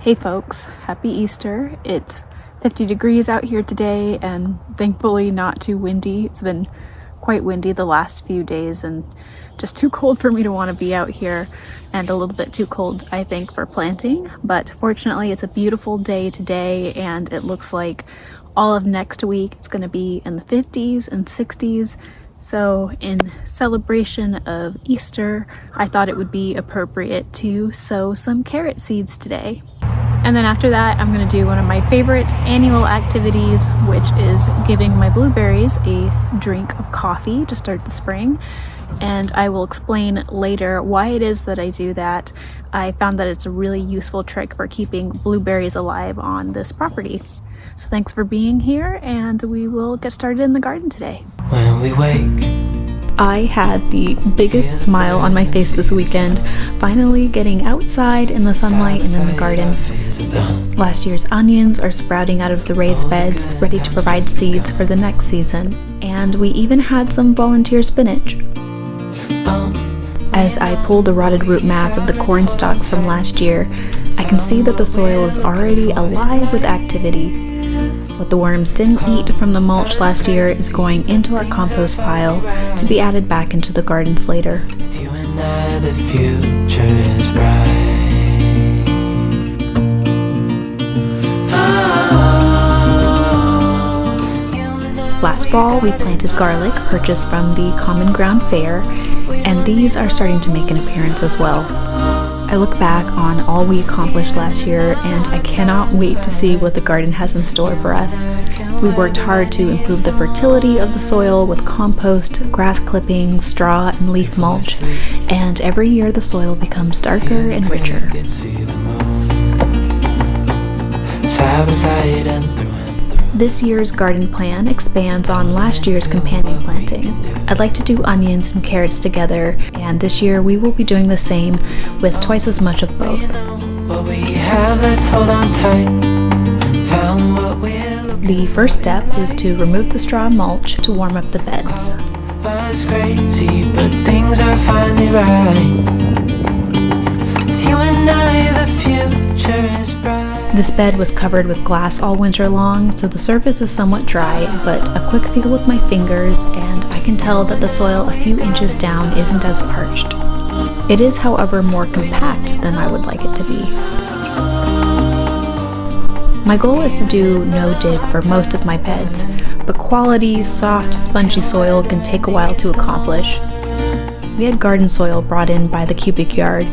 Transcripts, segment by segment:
Hey folks, happy Easter. It's 50 degrees out here today and thankfully not too windy. It's been quite windy the last few days and just too cold for me to want to be out here, and a little bit too cold, I think, for planting. But fortunately it's a beautiful day today, and it looks like all of next week it's going to be in the 50s and 60s. So in celebration of Easter, I thought it would be appropriate to sow some carrot seeds today. And then after that, I'm going to do one of my favorite annual activities, which is giving my blueberries a drink of coffee to start the spring. And I will explain later why it is that I do that. I found that it's a really useful trick for keeping blueberries alive on this property. So thanks for being here, and we will get started in the garden today. When we wake, I had the biggest smile on my face this weekend, finally getting outside in the sunlight and in the garden. Last year's onions are sprouting out of the raised beds, ready to provide seeds for the next season. And we even had some volunteer spinach. As I pull the rotted root mass of the corn stalks from last year, I can see that the soil is already alive with activity. What the worms didn't eat from the mulch last year is going into our compost pile to be added back into the gardens later. with you and I, the future is bright. Last fall, we planted garlic purchased from the Common Ground Fair, and these are starting to make an appearance as well. I look back on all we accomplished last year, and I cannot wait to see what the garden has in store for us. We worked hard to improve the fertility of the soil with compost, grass clippings, straw, and leaf mulch, and every year the soil becomes darker and richer. Side by side and through and through. This year's garden plan expands on last year's companion planting. I'd like to do onions and carrots together, and this year we will be doing the same with twice as much of both. What we have, let's hold on tight. Found what we're looking The first step is to remove the straw mulch to warm up the beds. for. Was crazy, but things are finally right. With you and I, the future is bright. This bed was covered with glass all winter long, so the surface is somewhat dry, but a quick feel with my fingers and I can tell that the soil a few inches down isn't as parched. It is, however, more compact than I would like it to be. My goal is to do no dig for most of my beds, but quality, soft, spongy soil can take a while to accomplish. We had garden soil brought in by the cubic yard,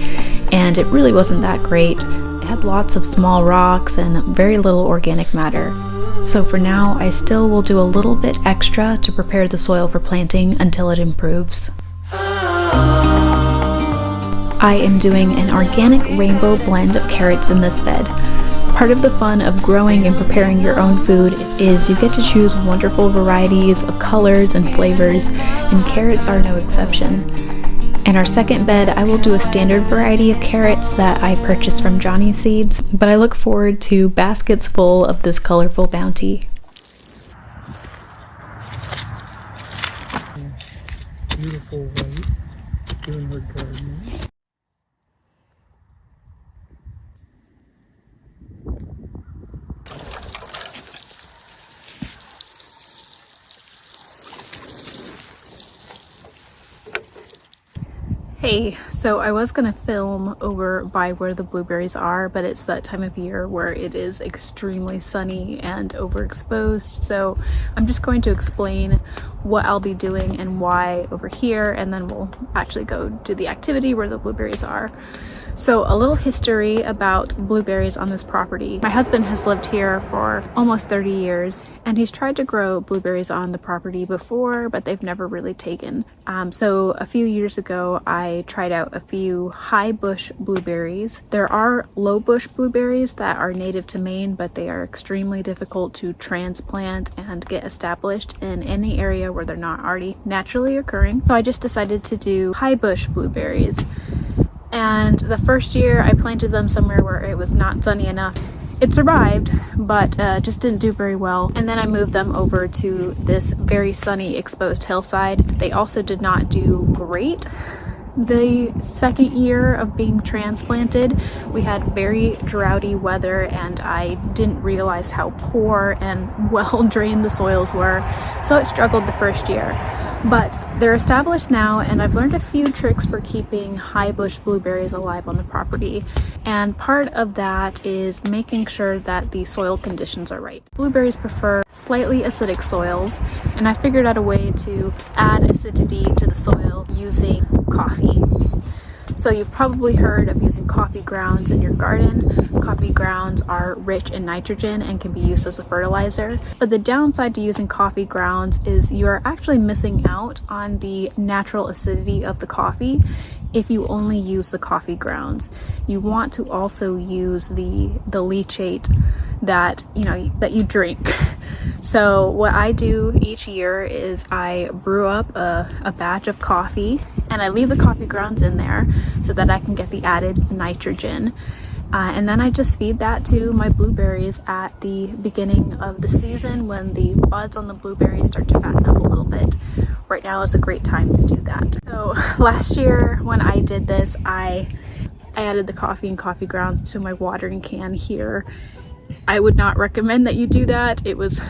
and it really wasn't that great. It had lots of small rocks and very little organic matter. So for now, I still will do a little bit extra to prepare the soil for planting until it improves. I am doing an organic rainbow blend of carrots in this bed. Part of the fun of growing and preparing your own food is you get to choose wonderful varieties of colors and flavors, and carrots are no exception. In our second bed, I will do a standard variety of carrots that I purchased from Johnny Seeds, but I look forward to baskets full of this colorful bounty. Beautiful wife doing her gardening. Hey, so I was gonna film over by where the blueberries are, but it's that time of year where it is extremely sunny and overexposed, so I'm just going to explain what I'll be doing and why over here, and then we'll actually go do the activity where the blueberries are. So a little history about blueberries on this property. My husband has lived here for almost 30 years, and he's tried to grow blueberries on the property before, but they've never really taken. So a few years ago, I tried out a few Highbush blueberries. There are low bush blueberries that are native to Maine, but they are extremely difficult to transplant and get established in any area where they're not already naturally occurring. So I just decided to do Highbush blueberries. And the first year I planted them somewhere where it was not sunny enough. It survived, but just didn't do very well. And then I moved them over to this very sunny exposed hillside. They also did not do great. The second year of being transplanted, we had very droughty weather, and I didn't realize how poor and well drained the soils were, so it struggled the first year. But they're established now, and I've learned a few tricks for keeping Highbush blueberries alive on the property. And part of that is making sure that the soil conditions are right. Blueberries prefer slightly acidic soils, and I figured out a way to add acidity to the soil using coffee. So you've probably heard of using coffee grounds in your garden. Coffee grounds are rich in nitrogen and can be used as a fertilizer. But the downside to using coffee grounds is you're actually missing out on the natural acidity of the coffee if you only use the coffee grounds. You want to also use the leachate that you drink. So what I do each year is I brew up a batch of coffee, and I leave the coffee grounds in there so that I can get the added nitrogen. And then I just feed that to my blueberries at the beginning of the season when the buds on the blueberries start to fatten up a little bit. Right now is a great time to do that. So last year when I did this, I added the coffee and coffee grounds to my watering can here. I would not recommend that you do that. It was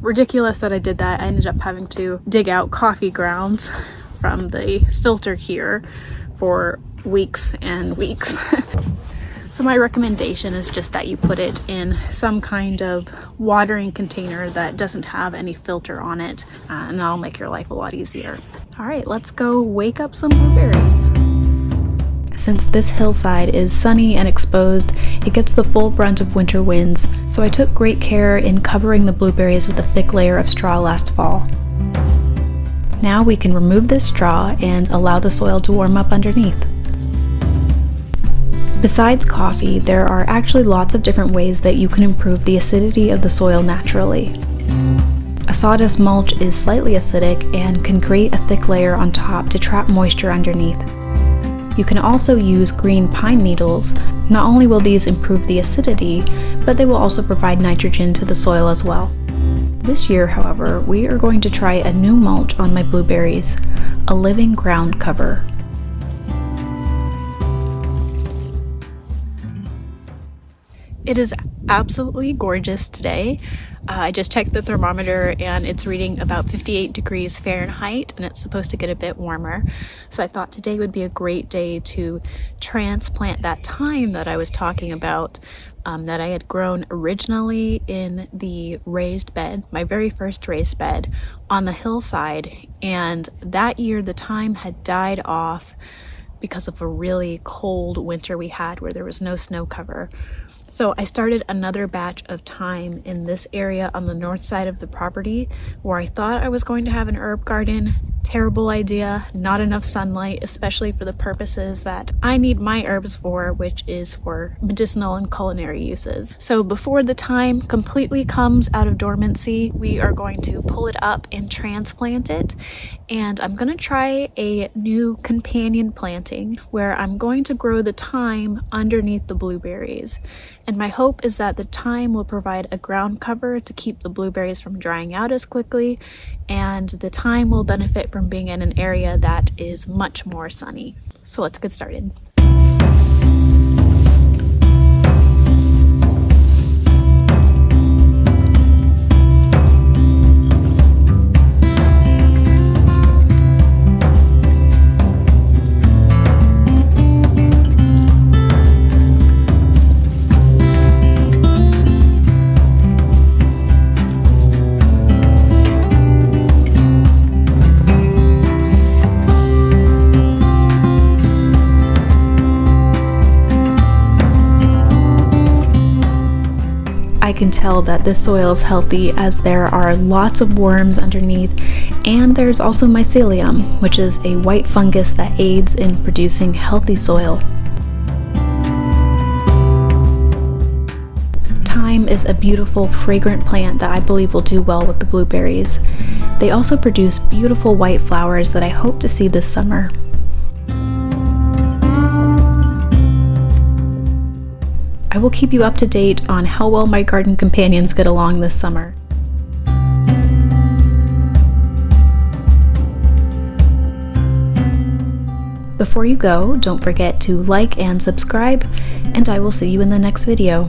ridiculous that I did that. I ended up having to dig out coffee grounds from the filter here for weeks and weeks. So my recommendation is just that you put it in some kind of watering container that doesn't have any filter on it, and that'll make your life a lot easier. All right, let's go wake up some blueberries. Since this hillside is sunny and exposed, it gets the full brunt of winter winds, so I took great care in covering the blueberries with a thick layer of straw last fall. Now we can remove this straw and allow the soil to warm up underneath. Besides coffee, there are actually lots of different ways that you can improve the acidity of the soil naturally. A sawdust mulch is slightly acidic and can create a thick layer on top to trap moisture underneath. You can also use green pine needles. Not only will these improve the acidity, but they will also provide nitrogen to the soil as well. This year, however, we are going to try a new mulch on my blueberries, a living ground cover. It is absolutely gorgeous today. I just checked the thermometer and it's reading about 58 degrees Fahrenheit, and it's supposed to get a bit warmer. So I thought today would be a great day to transplant that thyme that I was talking about, that I had grown originally in the raised bed, my very first raised bed on the hillside. And that year the thyme had died off because of a really cold winter we had where there was no snow cover. So I started another batch of thyme in this area on the north side of the property where I thought I was going to have an herb garden. Terrible idea, not enough sunlight, especially for the purposes that I need my herbs for, which is for medicinal and culinary uses. So before the thyme completely comes out of dormancy, we are going to pull it up and transplant it. And I'm going to try a new companion planting where I'm going to grow the thyme underneath the blueberries. And my hope is that the thyme will provide a ground cover to keep the blueberries from drying out as quickly, and the thyme will benefit from being in an area that is much more sunny. So let's get started. I can tell that this soil is healthy as there are lots of worms underneath, and there's also mycelium, which is a white fungus that aids in producing healthy soil. Thyme is a beautiful, fragrant plant that I believe will do well with the blueberries. They also produce beautiful white flowers that I hope to see this summer. I will keep you up to date on how well my garden companions get along this summer. Before you go, don't forget to like and subscribe, and I will see you in the next video.